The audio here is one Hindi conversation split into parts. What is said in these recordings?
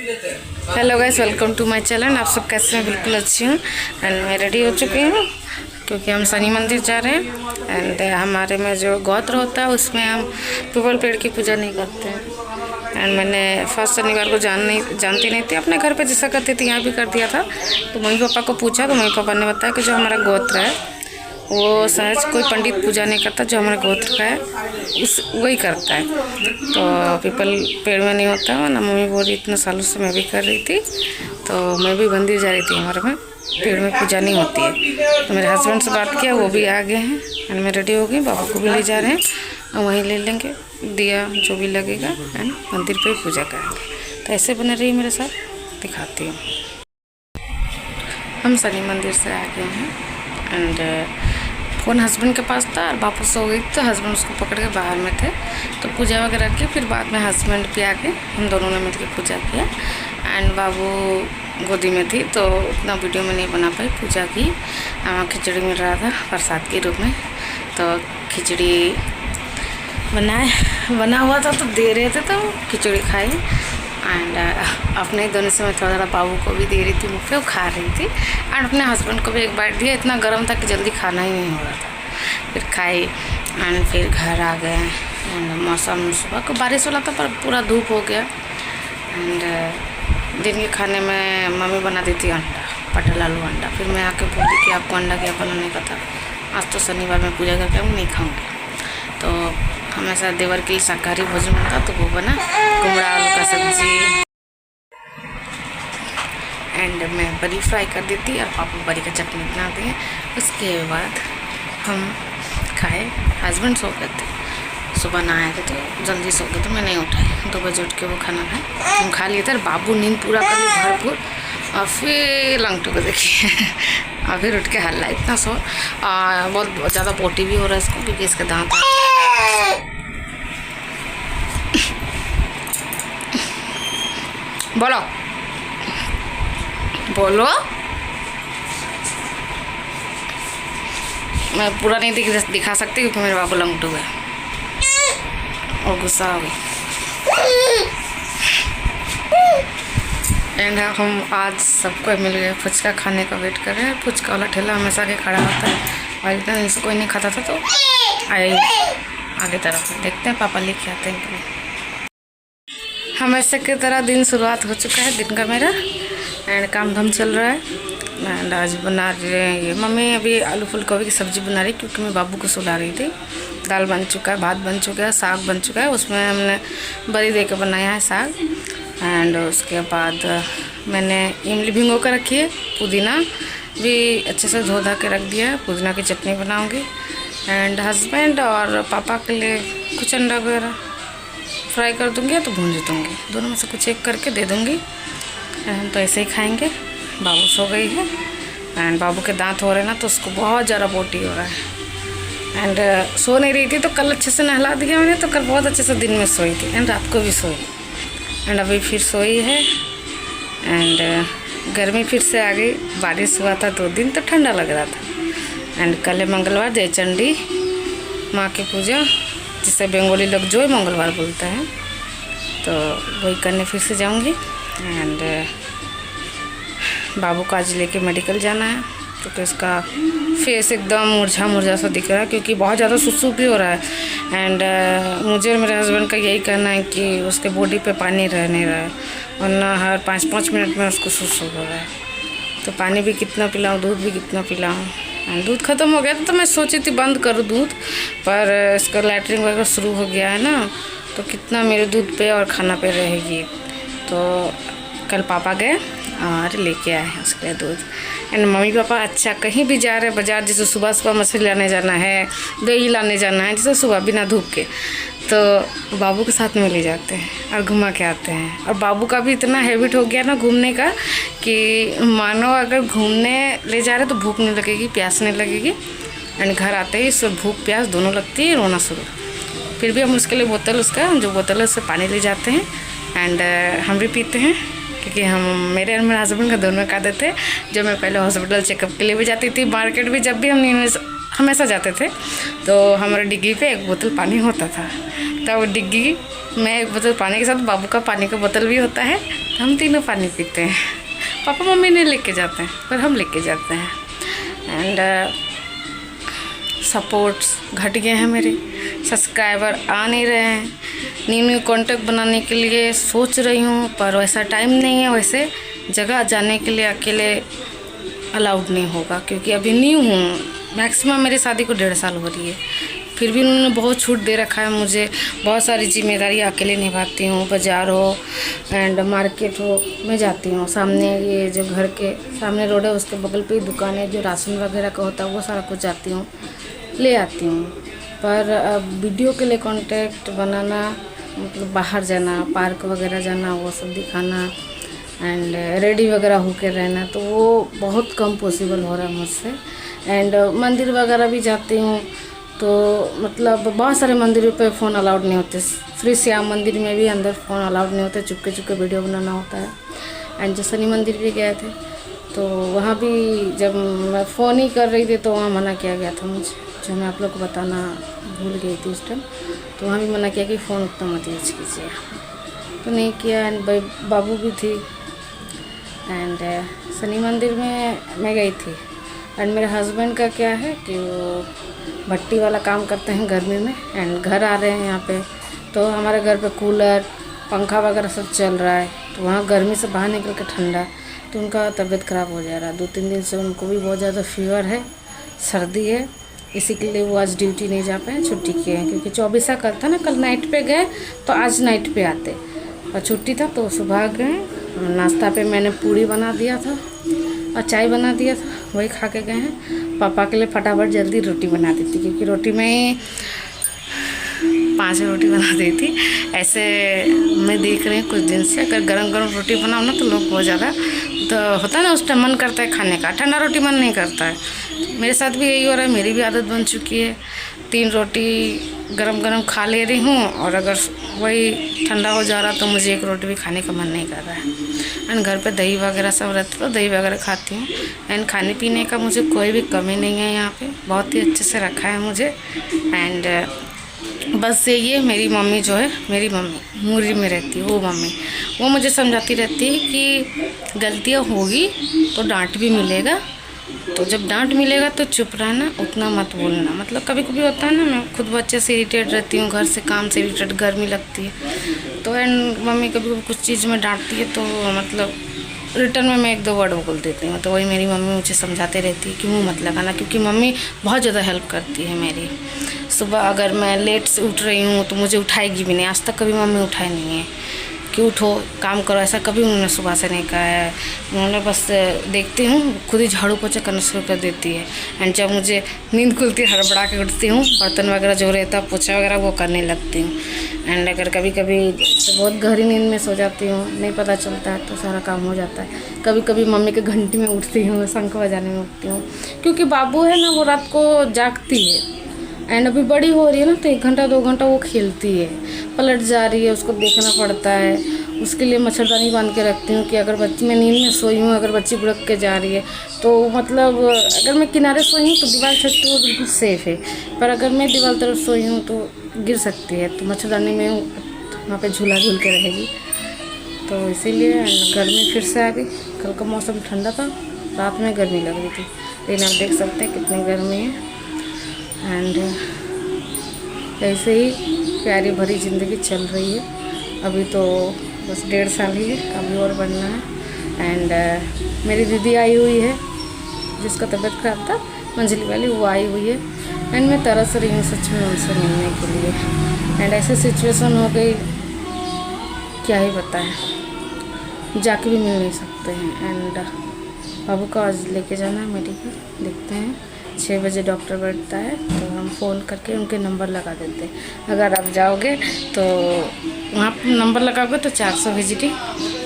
Hello guys, welcome to my channel. आप सब कैसे हैं? बिल्कुल अच्छी हूँ। एंड मैं रेडी हो चुकी हूँ क्योंकि हम शनि मंदिर जा रहे हैं। एंड हमारे में जो गोत्र होता है उसमें हम पीपल पेड़ की पूजा नहीं करते हैं। एंड मैंने फर्स्ट शनिवार को जानती नहीं थी, अपने घर पे जैसा करती थी यहाँ भी कर दिया था। तो मम्मी पापा को पूछा तो मम्मी पापा ने बताया कि जो हमारा गोत्र है वो सहज कोई पंडित पूजा नहीं करता, जो हमारे गोत्र का है वही करता है। तो पीपल पेड़ में नहीं होता है ना। मम्मी बोल रही इतने सालों से मैं भी कर रही थी, तो मैं भी मंदिर जा रही थी। हमारे में पेड़ में पूजा नहीं होती है। तो मेरे हस्बैंड से बात किया, वो भी आ गए हैं। एंड मैं रेडी हो गई, बाबा को भी ले जा रहे हैं और वहीं ले लेंगे दिया जो भी लगेगा एंड मंदिर पे पूजा करेंगे। तो ऐसे बने रही मेरे साथ, दिखाती हूँ। हम शनि मंदिर से आ गए हैं एंड फ़ोन हस्बैंड के पास था और वापस हो गई तो हस्बैंड उसको पकड़ के बाहर में थे। तो पूजा वगैरह की, फिर बाद में हस्बैंड भी आ गए, हम दोनों ने मिलकर पूजा किया। एंड बाबू गोदी में थी तो उतना वीडियो में नहीं बना पाई। पूजा की, खिचड़ी मिल रहा था प्रसाद के रूप में, तो खिचड़ी बना हुआ था तो दे रहे थे, तो खिचड़ी खाई। एंड अपने दोनों से मैं थोड़ा बाबू को भी दे रही थी, मुँह पे वो खा रही थी। एंड अपने हस्बैंड को भी एक बाइट दिया, इतना गर्म था कि जल्दी खाना ही नहीं हो रहा था। फिर खाई एंड फिर घर आ गए। एंड मौसम सुबह को बारिश वाला था पर पूरा धूप हो गया। एंड दिन के खाने में मम्मी बना दी थी अंडा, पटल आलू अंडा। फिर मैं आके बोली कि आपको अंडा क्या बनाने का था? आज तो शनिवार में पूजा करके हम नहीं खाऊँगी। तो हमेशा देवर के लिए शाकाहारी भोजन बनता तो वो बना कुमड़ा आलू का सब्जी। एंड मैं बड़ी फ्राई कर दी थी और पापा बड़ी का चटनी बना दिए। उसके बाद हम खाए। हस्बैंड सो गए थे, सुबह ना आए थे तो जल्दी सो गए, तो मैं नहीं उठाई। 2 बजे उठ के वो खाना खाए, हम खा लिए थे। बाबू नींद पूरा कर ली भरपूर और फिर लंगटू को देखिए और फिर उठ के हल्ला इतना सो। बहुत ज़्यादा पोटी भी हो रहा है इसको क्योंकि इसके दांत बोलो बोलो। मैं पूरा नहीं दिखा सकती क्योंकि मेरे बाबू लंगटू है और गुस्सा हो गई। एंड हम आज सबको मिल गए, फुचका खाने का वेट कर रहे हैं। फुचका वाला ठेला हमेशा के खड़ा होता है और इतना दिन से कोई नहीं खाता था, तो आए आगे तरफ देखते हैं पापा लेके आते हैं। हमेशा की तरह दिन शुरुआत हो चुका है दिन का मेरा। एंड काम धाम चल रहा है। एंड आज बना रहे हैं ये मम्मी, अभी आलू फूल गोभी की सब्ज़ी बना रही क्योंकि मैं बाबू को सुला रही थी। दाल बन चुका है, भात बन चुका है, साग बन चुका है। उसमें हमने बड़ी दे के बनाया है साग। एंड उसके बाद मैंने इमली भिगो कर रखी है, पुदीना भी अच्छे से धो धा के रख दिया है। पुदीना की चटनी बनाऊँगी। एंड हस्बैंड और पापा के लिए कुछ अंडा वगैरह फ्राई कर दूँगी तो भूंज दूँगी, दोनों में से कुछ एक करके दे दूँगी। तो ऐसे ही खाएंगे। बाबू सो गई है एंड बाबू के दांत हो रहे हैं ना, तो उसको बहुत ज़्यादा पोटी हो रहा है। एंड सो नहीं रही थी तो कल अच्छे से नहला दिया मैंने, तो कल बहुत अच्छे से दिन में सोई थी एंड रात को भी सोई। एंड अभी फिर सोई है। एंड गर्मी फिर से आ गई। बारिश हुआ था 2 दिन तो ठंडा लग रहा था। एंड कल है मंगलवार, जयचंडी माँ की पूजा, जिसे बंगाली लोग जोय मंगलवार बोलते हैं, तो वही करने फिर से जाऊंगी। एंड बाबू को आज लेके मेडिकल जाना है क्योंकि उसका फेस एकदम मुरझा सा दिख रहा है क्योंकि बहुत ज़्यादा सुसु भी हो रहा है। एंड मुझे और मेरे हस्बैंड का यही कहना है कि उसके बॉडी पे पानी रह नहीं रहा है, वरना हर 5-5 मिनट में उसको सुसु हो रहा है। तो पानी भी कितना पिलाऊँ, दूध भी कितना पिलाऊँ। दूध ख़त्म हो गया था तो मैं सोची थी बंद करूँ दूध, पर इसका लैट्रिन वगैरह शुरू हो गया है ना, तो कितना मेरे दूध पे और खाना पे रहेगी। तो कल पापा गए और लेके आए हैं उसके लिए दूध। एंड मम्मी पापा अच्छा कहीं भी जा रहे हैं बाज़ार, जैसे सुबह मछली लाने जाना है, दही लाने जाना है, जैसे सुबह बिना धूप के, तो बाबू के साथ में ले जाते हैं और घुमा के आते हैं। और बाबू का भी इतना हैबिट हो गया ना घूमने का कि मानो अगर घूमने ले जा रहे तो भूख नहीं लगेगी, प्यास नहीं लगेगी। एंड घर आते ही उससे भूख प्यास दोनों लगती है, रोना शुरू। फिर भी हम उसके लिए बोतल, उसका जो बोतल है उससे पानी ले जाते हैं। एंड हम भी पीते हैं क्योंकि हम मेरे और मेरे हस्बैंड का दोनों का आदत है। जब मैं पहले हॉस्पिटल चेकअप के लिए भी जाती थी, मार्केट भी जब भी हम हमेशा जाते थे, तो हमारे डिग्गी पे एक बोतल पानी होता था। तब डिग्गी में एक बोतल पानी के साथ बाबू का पानी का बोतल भी होता है तो हम तीनों पानी पीते हैं। पापा मम्मी नहीं लेके जाते हैं पर हम लेके जाते हैं। एंड सपोर्ट्स घट गए हैं, मेरे सब्सक्राइबर आ नहीं रहे हैं। न्यू कॉन्टेक्ट बनाने के लिए सोच रही हूँ पर वैसा टाइम नहीं है, वैसे जगह जाने के लिए अकेले अलाउड नहीं होगा क्योंकि अभी न्यू हूँ। मैक्सिमम मेरी शादी को 1.5 साल हो रही है, फिर भी उन्होंने बहुत छूट दे रखा है मुझे। बहुत सारी जिम्मेदारी अकेले निभाती हूँ, बाज़ार हो एंड मार्केट हो मैं जाती हूँ। सामने ये जो घर के सामने रोड है उसके बगल पे ही दुकान है, जो राशन वगैरह का होता है वो सारा कुछ जाती हूँ, ले आती हूँ। पर अब वीडियो के लिए कॉन्टेक्ट बनाना मतलब बाहर जाना, पार्क वगैरह जाना, वो सब दिखाना एंड रेडी वगैरह होकर रहना, तो वो बहुत कम पॉसिबल हो रहा है मुझसे। एंड मंदिर वगैरह भी जाती हूँ तो मतलब बहुत सारे मंदिरों पे फ़ोन अलाउड नहीं होते। श्री श्याम मंदिर में भी अंदर फ़ोन अलाउड नहीं होते, चुपके चुपके वीडियो बनाना होता है। एंड जो शनि मंदिर भी गए थे तो वहाँ भी जब मैं फ़ोन ही कर रही थी तो वहाँ मना किया गया था मुझे, जो मैं आप लोग को बताना भूल गई थी उस टाइम। तो वहाँ भी मना किया कि फ़ोन उतना मत यूज कीजिए, तो नहीं किया। एंड बाबू भी थी एंड शनि मंदिर में मैं गई थी। एंड मेरे हस्बैंड का क्या है कि वो भट्टी वाला काम करते हैं गर्मी में एंड घर आ रहे हैं यहाँ पे, तो हमारे घर पे कूलर पंखा वगैरह सब चल रहा है, तो वहाँ गर्मी से बाहर निकल के ठंडा, तो उनका तबीयत ख़राब हो जा रहा है। 2-3 दिन से उनको भी बहुत ज़्यादा फीवर है, सर्दी है, इसी के लिए वो आज ड्यूटी नहीं जा पाए, छुट्टी किए हैं। क्योंकि 24 कल था ना, कल नाइट पे गए तो आज नाइट पे आते, और छुट्टी था तो सुबह गए। नाश्ता पे मैंने पूड़ी बना दिया था और चाय बना दिया था, वही खा के गए हैं। पापा के लिए फटाफट जल्दी रोटी बना दी थी क्योंकि रोटी में 5 रोटी बना दी थी। ऐसे मैं देख रही हूँ कुछ दिन से, अगर गरम गरम रोटी बनाओ ना तो लोग बहुत ज़्यादा तो होता है ना, उस टाइम मन करता है खाने का, ठंडा रोटी मन नहीं करता है। मेरे साथ भी यही हो रहा है, मेरी भी आदत बन चुकी है। 3 रोटी गरम गरम खा ले रही हूँ और अगर वही ठंडा हो जा रहा तो मुझे 1 रोटी भी खाने का मन नहीं कर रहा है। एंड घर पे दही वगैरह सब रहता तो दही वगैरह खाती हूँ। एंड खाने पीने का मुझे कोई भी कमी नहीं है, यहाँ पे बहुत ही अच्छे से रखा है मुझे। एंड बस यही है, मेरी मम्मी जो है, मेरी मम्मी मुर्री में रहती है, वो मम्मी वो मुझे समझाती रहती है कि गलतियाँ होगी तो डांट भी मिलेगा, तो जब डांट मिलेगा तो चुप रहना, उतना मत बोलना। मतलब कभी कभी होता है ना, मैं खुद बच्चे से इरिटेट रहती हूँ, घर से काम से इरिटेट, गर्मी लगती है तो एंड मम्मी कभी कभी कुछ चीज़ में डांटती है तो मतलब रिटर्न में मैं 1-2 वर्ड बोल देती हूँ। तो वही मेरी मम्मी मुझे समझाते रहती है कि मुँह मत लगाना, क्योंकि मम्मी बहुत ज़्यादा हेल्प करती है मेरी। सुबह अगर मैं लेट से उठ रही हूँ तो मुझे उठाएगी भी नहीं, आज तक कभी मम्मी उठाई नहीं है कि उठो काम करो, ऐसा कभी उन्होंने सुबह से नहीं कहा है। उन्होंने बस देखती हूँ खुद ही झाड़ू पोछा करना शुरू कर देती है। एंड जब मुझे नींद खुलती है हड़बड़ा के उठती हूँ, बर्तन वगैरह जो रहता है पोछा वगैरह वो करने लगती हूँ। एंड अगर कभी कभी बहुत गहरी नींद में सो जाती हूँ, नहीं पता चलता है तो सारा काम हो जाता है। कभी कभी मम्मी के घंटी में उठती हूँ, शंख बजाने में उठती हूँ, क्योंकि बाबू है ना वो रात को जागती है। एंड अभी बड़ी हो रही है ना तो 1 घंटा 2 घंटा वो खेलती है, पलट जा रही है, उसको देखना पड़ता है। उसके लिए मच्छरदानी बांध के रखती हूँ कि अगर बच्ची मैं नींद में सोई हूँ, अगर बच्ची बुड़क के जा रही है तो मतलब अगर मैं किनारे सोई हूँ तो दीवार छत तो वो बिल्कुल सेफ़ है, पर अगर मैं दीवार तरफ सोई हूँ तो गिर सकती है, तो मच्छरदानी में वहाँ पे झूला झूल के रहेगी। तो इसीलिए गर्मी फिर से आ गई। कल का मौसम ठंडा था, रात में गर्मी लग रही थी, लेकिन आप देख सकते हैं कितनी गर्मी है। एंड ऐसे ही प्यारी भरी ज़िंदगी चल रही है। अभी तो बस 1.5 साल ही है, अभी और बढ़ना है। एंड मेरी दीदी आई हुई है जिसका तबीयत खराब था, मंजली वाली, वो आई हुई है। एंड मैं तरस रही हूँ सच में उनसे मिलने के लिए। एंड ऐसे सिचुएशन हो गई, क्या ही बताएं, जाके भी मिल नहीं सकते हैं। एंड बाबू को आज लेके जाना है मेडिकल, देखते हैं 6 बजे डॉक्टर बैठता है तो हम फ़ोन करके उनके नंबर लगा देते हैं। अगर आप जाओगे तो वहाँ पर नंबर लगाओगे तो 400 विजिटिंग,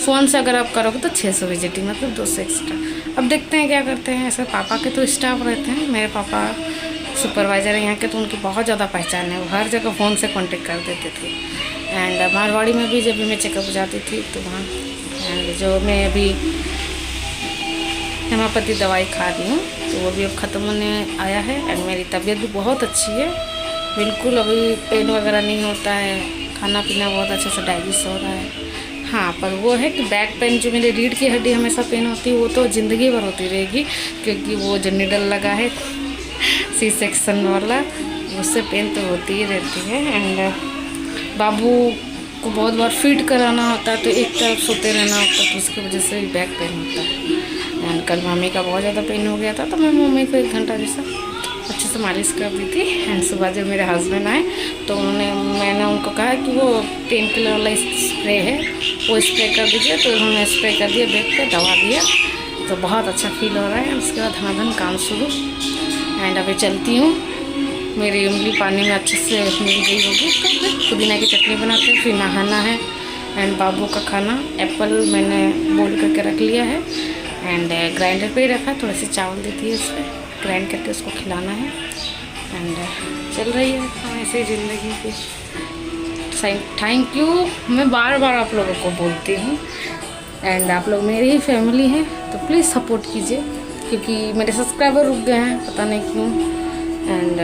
फ़ोन से अगर आप करोगे तो 600 विजिटिंग, मतलब 200 एक्स्ट्रा। अब देखते हैं क्या करते हैं। ऐसे पापा के तो स्टाफ रहते हैं, मेरे पापा सुपरवाइज़र है यहाँ के, तो उनकी बहुत ज़्यादा पहचान है, वो हर जगह फ़ोन से कॉन्टेक्ट कर देते थे। एंड मारवाड़ी में भी जब भी मैं चेकअप जाती थी तो वहाँ, एंड जो मैं अभी हेमोपैथी दवाई खा रही हूँ तो वो भी अब ख़त्म होने आया है। एंड मेरी तबीयत भी बहुत अच्छी है, बिल्कुल अभी पेन वगैरह नहीं होता है, खाना पीना बहुत अच्छे से डाइजेस्ट हो रहा है, हाँ, पर वो है कि बैक पेन जो मेरे रीढ़ की हड्डी हमेशा पेन होती है वो तो ज़िंदगी भर होती रहेगी, क्योंकि वो जो निडल लगा है सी सेक्शन वाला, उससे पेन तो होती ही रहती है। एंड बाबू को बहुत बार फीड कराना होता है तो एक तरफ सोते रहना होता है, तो उसकी वजह से बैक पेन होता है। एंड कल मम्मी का बहुत ज़्यादा पेन हो गया था, तो मैं मम्मी को 1 घंटा जैसा अच्छे से मालिश कर दी थी। एंड सुबह जब मेरे हस्बैंड आए तो मैंने उनको कहा कि वो पेन किलर वाला स्प्रे है वो स्प्रे कर दीजिए, तो उन्होंने स्प्रे कर दिया, बैक पे दवा दिया, तो बहुत अच्छा फील हो रहा है। उसके बाद धनाधन काम शुरू। एंड अभी चलती हूँ, मेरी उंगली पानी में अच्छे से मिल गई होगी, तो पुदीना की चटनी बनाते हैं, फिर नहाना है। एंड बाबू का खाना एप्पल मैंने बोल करके रख लिया है एंड ग्राइंडर पे ही रखा, थोड़ी सी चावल देती है उस पर ग्राइंड करके उसको खिलाना है। एंड चल रही है ऐसे ज़िंदगी की। थैंक यू, मैं बार बार आप लोगों को बोलती हूँ। एंड आप लोग मेरी ही फैमिली हैं, तो प्लीज़ सपोर्ट कीजिए, क्योंकि मेरे सब्सक्राइबर रुक गए हैं पता नहीं क्यों। एंड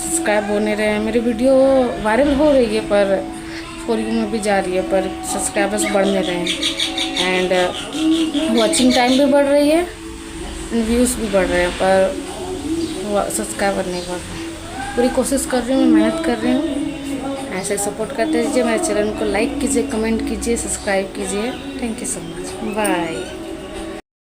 सब्सक्राइब होने रहे हैं, मेरी वीडियो वायरल हो रही है पर फॉर यू में भी जा रही है, पर सब्सक्राइबर्स बढ़ने रहे हैं। एंड वॉचिंग टाइम भी बढ़ रही है, व्यूज़ भी बढ़ रहे हैं, पर सब्सक्राइबर नहीं बढ़ रहे हैं। पूरी कोशिश कर रही हूँ, मेहनत कर रही हूँ। ऐसे सपोर्ट करते रहिए, मेरे चैनल को लाइक कीजिए, कमेंट कीजिए, सब्सक्राइब कीजिए। Thank you so much, bye.